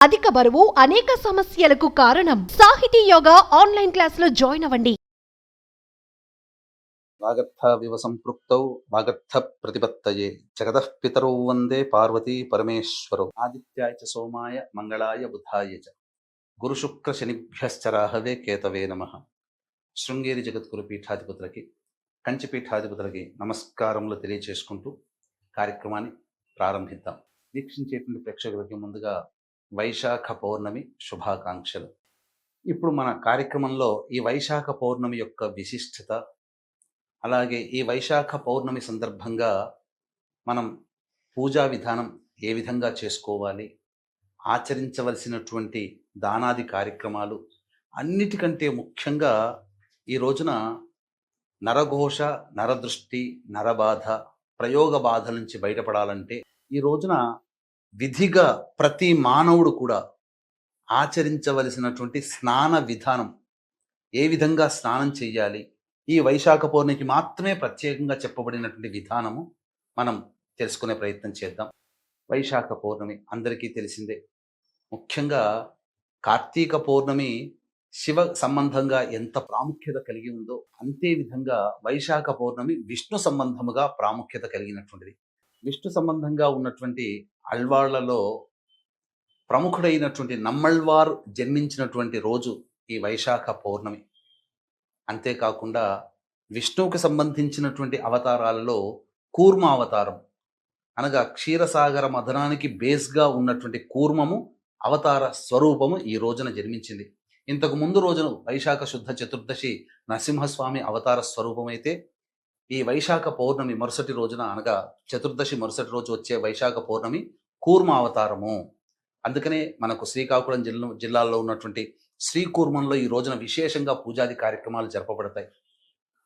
అధిక బరువు అనేక సమస్యలకు కారణం. సాహితీ యోగా ఆన్లైన్ క్లాసులో జాయిన్ అవ్వండి. వాగర్థ సంపృక్తౌ వాగర్థ ప్రతిపత్తయే జగతః పితరౌ వందే పార్వతీ పరమేశ్వరౌ. ఆదిత్యాయ చ సోమాయ మంగళాయ బుధాయ చ గురు శుక్ర శనిభ్యశ్చ రాహవే కేతవే నమః. శృంగేరి జగద్గురు పీఠాధిపతులకి, కంచి పీఠాధిపతులకి నమస్కారములు తెలియచేసుకుంటూ కార్యక్రమాన్ని ప్రారంభిద్దాం. వీక్షించేటువంటి ప్రేక్షకులకి ముందుగా వైశాఖ పౌర్ణమి శుభాకాంక్షలు. ఇప్పుడు మన కార్యక్రమంలో ఈ వైశాఖ పౌర్ణమి యొక్క విశిష్టత, అలాగే ఈ వైశాఖ పౌర్ణమి సందర్భంగా మనం పూజా విధానం ఏ విధంగా చేసుకోవాలి, ఆచరించవలసినటువంటి దానాది కార్యక్రమాలు, అన్నిటికంటే ముఖ్యంగా ఈ రోజున నరఘోష, నరదృష్టి, నరబాధ, ప్రయోగ బాధ నుంచి బయటపడాలంటే ఈ రోజున విధిగా ప్రతి మానవుడు కూడా ఆచరించవలసినటువంటి స్నాన విధానం, ఏ విధంగా స్నానం చేయాలి, ఈ వైశాఖ పౌర్ణమికి మాత్రమే ప్రత్యేకంగా చెప్పబడినటువంటి విధానము మనం తెలుసుకునే ప్రయత్నం చేద్దాం. వైశాఖ పౌర్ణమి అందరికీ తెలిసిందే. ముఖ్యంగా కార్తీక పౌర్ణమి శివ సంబంధంగా ఎంత ప్రాముఖ్యత కలిగి ఉందో అంతే విధంగా వైశాఖ పౌర్ణమి విష్ణు సంబంధముగా ప్రాముఖ్యత కలిగినటువంటిది. విష్ణు సంబంధంగా ఉన్నటువంటి అల్వాళ్లలో ప్రముఖుడైనటువంటి నమ్మళ్వార్ జన్మించినటువంటి రోజు ఈ వైశాఖ పౌర్ణమి. అంతేకాకుండా విష్ణువుకు సంబంధించినటువంటి అవతారాలలో కూర్మ అవతారం, అనగా క్షీరసాగర మథనానికి బేస్గా ఉన్నటువంటి కూర్మము అవతార స్వరూపము ఈ రోజున జన్మించింది. ఇంతకు ముందు రోజున వైశాఖ శుద్ధ చతుర్దశి నరసింహస్వామి అవతార స్వరూపమైతే, ఈ వైశాఖ పౌర్ణమి మరుసటి రోజున, అనగా చతుర్దశి మరుసటి రోజు వచ్చే వైశాఖ పౌర్ణమి కూర్మ అవతారము. అందుకనే మనకు శ్రీకాకుళం జిల్లాలో ఉన్నటువంటి శ్రీకూర్మంలో ఈ రోజున విశేషంగా పూజాది కార్యక్రమాలు జరపబడతాయి.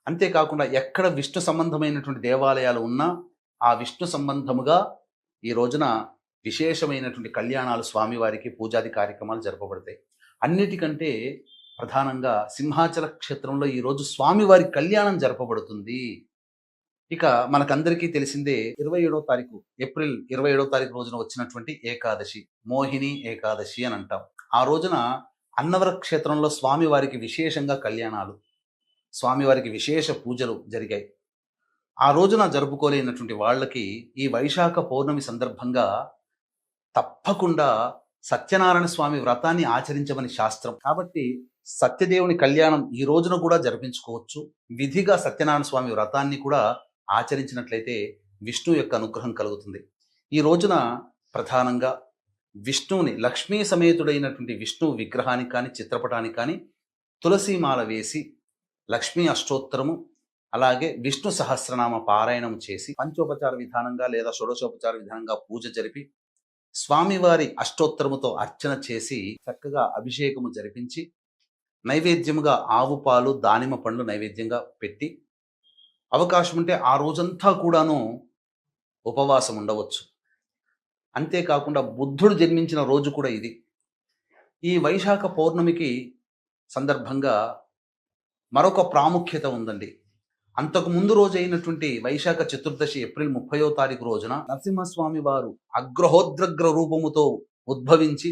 అంతేకాకుండా ఎక్కడ విష్ణు సంబంధమైనటువంటి దేవాలయాలు ఉన్నా ఆ విష్ణు సంబంధముగా ఈ రోజున విశేషమైనటువంటి కళ్యాణాలు, స్వామివారికి పూజాది కార్యక్రమాలు జరపబడతాయి. అన్నిటికంటే ప్రధానంగా సింహాచల క్షేత్రంలో ఈరోజు స్వామివారి కళ్యాణం జరపబడుతుంది. ఇక మనకందరికీ తెలిసిందే, ఏప్రిల్ 27వ తారీఖు రోజున వచ్చినటువంటి ఏకాదశి, మోహిని ఏకాదశి అని అంటాం. ఆ రోజున అన్నవర క్షేత్రంలో స్వామివారికి విశేషంగా కళ్యాణాలు, స్వామివారికి విశేష పూజలు జరిగాయి. ఆ రోజున జరుపుకోలేనటువంటి వాళ్ళకి ఈ వైశాఖ పౌర్ణమి సందర్భంగా తప్పకుండా సత్యనారాయణ స్వామి వ్రతాన్ని ఆచరించమని శాస్త్రం. కాబట్టి సత్యదేవుని కళ్యాణం ఈ రోజున కూడా జరిపించుకోవచ్చు. విధిగా సత్యనారాయణ స్వామి వ్రతాన్ని కూడా ఆచరించినట్లయితే విష్ణు యొక్క అనుగ్రహం కలుగుతుంది. ఈ రోజున ప్రధానంగా విష్ణువుని, లక్ష్మీ సమేతుడైనటువంటి విష్ణు విగ్రహానికి కానీ, చిత్రపటానికి కానీ తులసీమాల వేసి లక్ష్మీ అష్టోత్తరము, అలాగే విష్ణు సహస్రనామ పారాయణం చేసి పంచోపచార విధానంగా లేదా షోడశోపచార విధానంగా పూజ జరిపి స్వామివారి అష్టోత్తరముతో అర్చన చేసి చక్కగా అభిషేకము జరిపించి నైవేద్యముగా ఆవు పాలు, దానిమ్మ పండ్లు నైవేద్యంగా పెట్టి, అవకాశం ఉంటే ఆ రోజంతా కూడాను ఉపవాసం ఉండవచ్చు. అంతేకాకుండా బుద్ధుడు జన్మించిన రోజు కూడా ఇది. ఈ వైశాఖ పౌర్ణమికి సందర్భంగా మరొక ప్రాముఖ్యత ఉందండి. అంతకు ముందు రోజు అయినటువంటి వైశాఖ చతుర్దశి ఏప్రిల్ 30వ తారీఖు రోజున నరసింహస్వామి వారు అగ్రహోద్రగ్ర రూపముతో ఉద్భవించి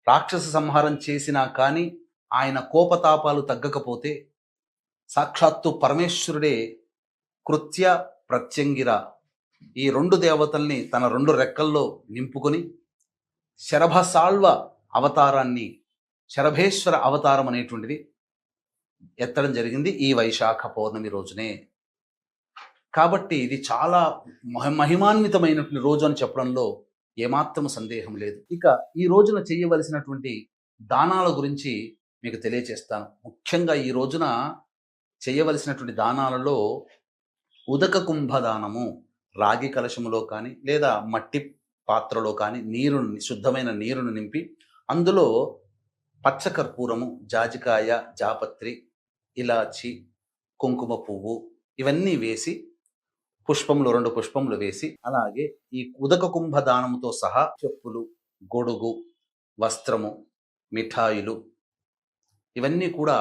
రాక్షస సంహారం చేసినా కానీ ఆయన కోపతాపాలు తగ్గకపోతే సాక్షాత్తు పరమేశ్వరుడే కృత్య, ప్రత్యంగిర ఈ రెండు దేవతల్ని తన రెండు రెక్కల్లో నింపుకొని శరభసాళ్వ అవతారాన్ని, శరభేశ్వర అవతారం అనేటువంటిది ఎత్తడం జరిగింది ఈ వైశాఖ పౌర్ణమి రోజునే. కాబట్టి ఇది చాలా మహిమాన్వితమైనటువంటి రోజు అని చెప్పడంలో ఏమాత్రం సందేహం లేదు. ఇక ఈ రోజున చేయవలసినటువంటి దానాల గురించి మీకు తెలియచేస్తాను. ముఖ్యంగా ఈ రోజున చేయవలసినటువంటి దానాలలో ఉదక కుంభదానము, రాగి కలశములో కానీ లేదా మట్టి పాత్రలో కానీ శుద్ధమైన నీరును నింపి అందులో పచ్చకర్పూరము, జాజికాయ, జాపత్రి, ఇలాచి, కుంకుమ పువ్వు ఇవన్నీ వేసి పుష్పములు, 2 పుష్పములు వేసి, అలాగే ఈ ఉదక కుంభదానముతో సహా చెప్పులు, గొడుగు, వస్త్రము, మిఠాయిలు, ఇవన్నీ కూడా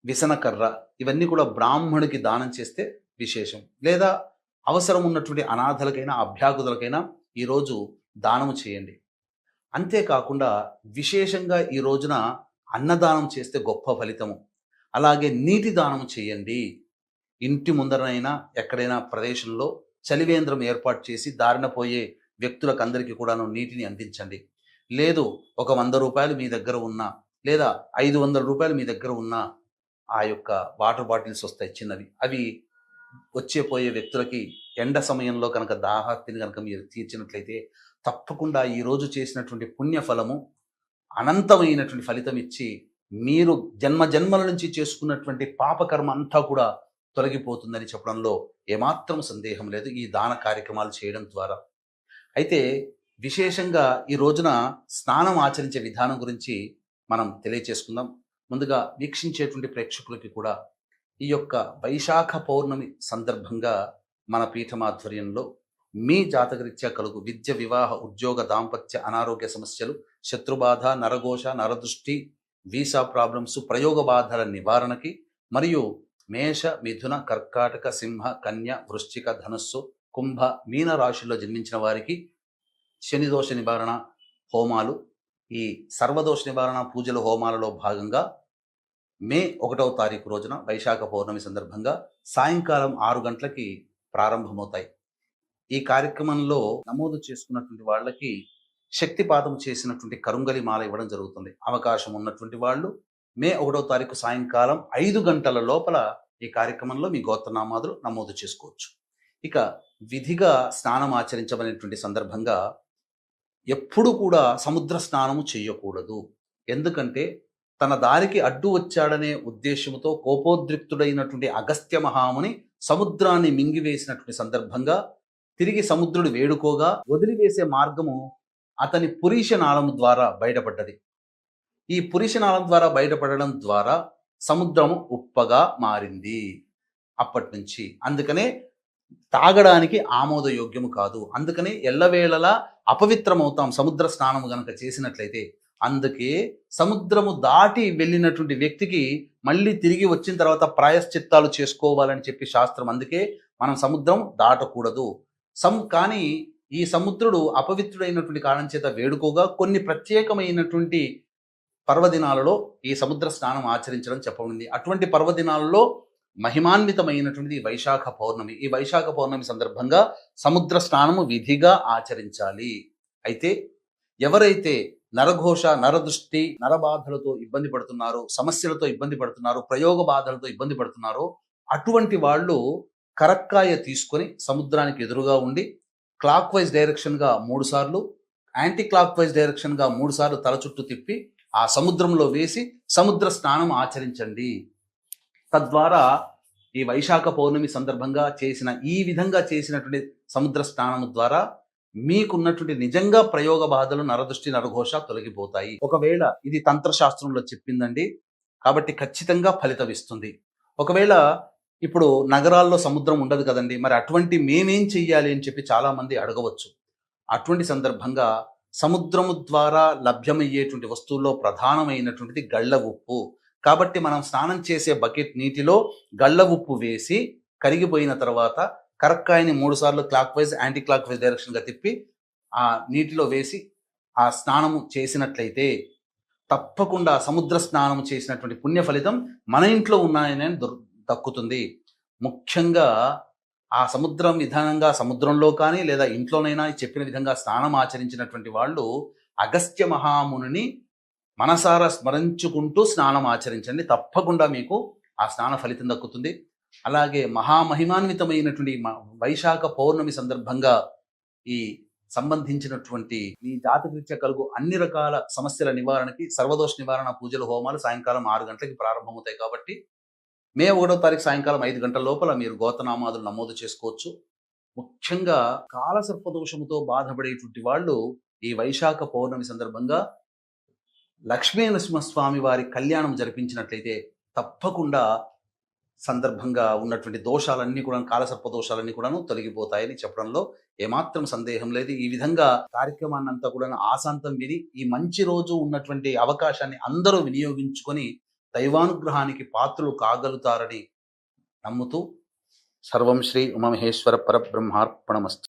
విసనకర్ర, ఇవన్నీ కూడా బ్రాహ్మణుడికి దానం చేస్తే విశేషం. లేదా అవసరం ఉన్నటువంటి అనాథలకైనా, అభ్యాగుతులకైనా ఈరోజు దానము చేయండి. అంతేకాకుండా విశేషంగా ఈ రోజున అన్నదానం చేస్తే గొప్ప ఫలితము. అలాగే నీటి దానం చేయండి. ఇంటి ముందరనైనా ఎక్కడైనా ప్రదేశంలో చలివేంద్రం ఏర్పాటు చేసి దారిన పోయే వ్యక్తులకందరికీ కూడాను నీటిని అందించండి. లేదు ఒక రూ. 100 మీ దగ్గర ఉన్నా, లేదా రూ. 500 మీ దగ్గర ఉన్నా ఆ యొక్క వాటర్ బాటిల్స్ వస్తాయి చిన్నవి. అవి వచ్చే పోయే వ్యక్తులకి ఎండ సమయంలో కనుక దాహార్తిని కనుక మీరు తీర్చినట్లయితే తప్పకుండా ఈరోజు చేసినటువంటి పుణ్యఫలము అనంతమైనటువంటి ఫలితం ఇచ్చి మీరు జన్మ జన్మల నుంచి చేసుకున్నటువంటి పాపకర్మ అంతా కూడా తొలగిపోతుందని చెప్పడంలో ఏమాత్రం సందేహం లేదు ఈ దాన కార్యక్రమాలు చేయడం ద్వారా. అయితే విశేషంగా ఈ రోజున స్నానం ఆచరించే విధానం గురించి మనం తెలియచేసుకుందాం. ముందుగా వీక్షించేటువంటి ప్రేక్షకులకి కూడా ఈ యొక్క వైశాఖ పౌర్ణమి సందర్భంగా మన పీఠమాధ్వర్యంలో మీ జాతకరీత్యా కలుగు విద్య, వివాహ, ఉద్యోగ, దాంపత్య, అనారోగ్య సమస్యలు, శత్రుబాధ, నరఘోష, నరదృష్టి, వీసా ప్రాబ్లమ్స్, ప్రయోగ బాధల నివారణకి మరియు మేష, మిథున, కర్కాటక, సింహ, కన్య, వృశ్చిక, ధనుస్సు, కుంభ, మీన రాశుల్లో జన్మించిన వారికి శనిదోష నివారణ హోమాలు, ఈ సర్వదోష నివారణ పూజల హోమాలలో భాగంగా మే 1వ తారీఖు రోజున వైశాఖ పౌర్ణమి సందర్భంగా సాయంకాలం 6 గంటలకి ప్రారంభమవుతాయి. ఈ కార్యక్రమంలో నమోదు చేసుకున్నటువంటి వాళ్ళకి శక్తిపాతం చేసినటువంటి కరుంగలి మాల ఇవ్వడం జరుగుతుంది. అవకాశం ఉన్నటువంటి వాళ్ళు మే 1వ తారీఖు సాయంకాలం 5 గంటల లోపల ఈ కార్యక్రమంలో మీ గోత్రనామాదులు నమోదు చేసుకోవచ్చు. ఇక విధిగా స్నానం ఆచరించబడినటువంటి సందర్భంగా ఎప్పుడు కూడా సముద్ర స్నానము చేయకూడదు. ఎందుకంటే తన దారికి అడ్డు వచ్చాడనే ఉద్దేశంతో కోపోద్రిక్తుడైనటువంటి అగస్త్య మహాముని సముద్రాన్ని మింగివేసినటువంటి సందర్భంగా తిరిగి సముద్రుడు వేడుకోగా వదిలివేసే మార్గము అతని పురీషనాళము ద్వారా బయటపడ్డది. ఈ పురీషనాళం ద్వారా బయటపడడం ద్వారా సముద్రము ఉప్పగా మారింది. అప్పటి నుంచి అందుకనే తాగడానికి ఆమోదయోగ్యము కాదు. అందుకనే ఎల్లవేళలా అపవిత్రమవుతాం సముద్ర స్నానము గనక చేసినట్లయితే. అందుకే సముద్రము దాటి వెళ్ళినటువంటి వ్యక్తికి మళ్ళీ తిరిగి వచ్చిన తర్వాత ప్రాయశ్చిత్తాలు చేసుకోవాలని చెప్పి శాస్త్రం. అందుకే మనం సముద్రం దాటకూడదు. కానీ ఈ సముద్రుడు అపవిత్రుడైనటువంటి కారణం చేత వేడుకోగా కొన్ని ప్రత్యేకమైనటువంటి పర్వదినాలలో ఈ సముద్ర స్నానం ఆచరించడం చెప్పబడింది. అటువంటి పర్వదినాలలో మహిమాన్వితమైనటువంటిది వైశాఖ పౌర్ణమి. ఈ వైశాఖ పౌర్ణమి సందర్భంగా సముద్ర స్నానము విధిగా ఆచరించాలి. అయితే ఎవరైతే నరఘోష, నరదృష్టి, నరబాధలతో ఇబ్బంది పడుతున్నారో, సమస్యలతో ఇబ్బంది పడుతున్నారో, ప్రయోగ బాధలతో ఇబ్బంది పడుతున్నారో అటువంటి వాళ్ళు కరక్కాయ తీసుకొని సముద్రానికి ఎదురుగా ఉండి క్లాక్ వైజ్ డైరెక్షన్గా 3 సార్లు, యాంటీ క్లాక్ వైజ్ డైరెక్షన్గా 3 సార్లు తల చుట్టూ తిప్పి ఆ సముద్రంలో వేసి సముద్ర స్నానం ఆచరించండి. తద్వారా ఈ వైశాఖ పౌర్ణమి సందర్భంగా ఈ విధంగా చేసినటువంటి సముద్ర స్నానం ద్వారా మీకున్నటువంటి నిజంగా ప్రయోగ బాధలు, నరదృష్టి, నరఘోష తొలగిపోతాయి. ఒకవేళ ఇది తంత్రశాస్త్రంలో చెప్పిందండి కాబట్టి ఖచ్చితంగా ఫలితం ఇస్తుంది. ఒకవేళ ఇప్పుడు నగరాల్లో సముద్రం ఉండదు కదండి, మరి అటువంటి మేమేం చెయ్యాలి అని చెప్పి చాలా మంది అడగవచ్చు. అటువంటి సందర్భంగా సముద్రము ద్వారా లభ్యమయ్యేటువంటి వస్తువుల్లో ప్రధానమైనటువంటిది గళ్ళ ఉప్పు. కాబట్టి మనం స్నానం చేసే బకెట్ నీటిలో గళ్ళ ఉప్పు వేసి కరిగిపోయిన తర్వాత కరక్కాయని 3 సార్లు clockwise, anti clockwise డైరెక్షన్గా తిప్పి ఆ నీటిలో వేసి ఆ స్నానము చేసినట్లయితే తప్పకుండా సముద్ర స్నానం చేసినటువంటి పుణ్య ఫలితం మన ఇంట్లో ఉన్నాయని దక్కుతుంది. ముఖ్యంగా ఆ సముద్రం విధానంగా సముద్రంలో కానీ లేదా ఇంట్లోనైనా చెప్పిన విధంగా స్నానం ఆచరించినటువంటి వాళ్ళు అగస్త్య మహామునిని మనసారా స్మరించుకుంటూ స్నానం ఆచరించండి. తప్పకుండా మీకు ఆ స్నాన ఫలితం దక్కుతుంది. అలాగే మహామహిమాన్వితమైనటువంటి వైశాఖ పౌర్ణమి సందర్భంగా ఈ సంబంధించినటువంటి మీ జాతకరీత్యా కలుగు అన్ని రకాల సమస్యల నివారణకి సర్వదోష నివారణ పూజల హోమాలు సాయంకాలం 6 గంటలకి ప్రారంభమవుతాయి. కాబట్టి మే 1వ తారీఖు సాయంకాలం 5 గంటల లోపల మీరు గోత్రనామాదులు నమోదు చేసుకోవచ్చు. ముఖ్యంగా కాలసర్పదోషముతో బాధపడేటువంటి వాళ్ళు ఈ వైశాఖ పౌర్ణమి సందర్భంగా లక్ష్మీ నరసింహస్వామి వారి కళ్యాణం జరిపించినట్లయితే తప్పకుండా సందర్భంగా ఉన్నటువంటి దోషాలన్నీ కూడా, కాలసర్ప దోషాలన్నీ కూడాను తొలగిపోతాయని చెప్పడంలో ఏమాత్రం సందేహం లేదు. ఈ విధంగా కార్యక్రమాన్ని అంతా కూడా ఆశాంతం విని ఈ మంచి రోజు ఉన్నటువంటి అవకాశాన్ని అందరూ వినియోగించుకొని దైవానుగ్రహానికి పాత్రలు కాగలుగుతారని నమ్ముతూ సర్వం శ్రీ ఉమామహేశ్వర పరబ్రహ్మార్పణమస్తు.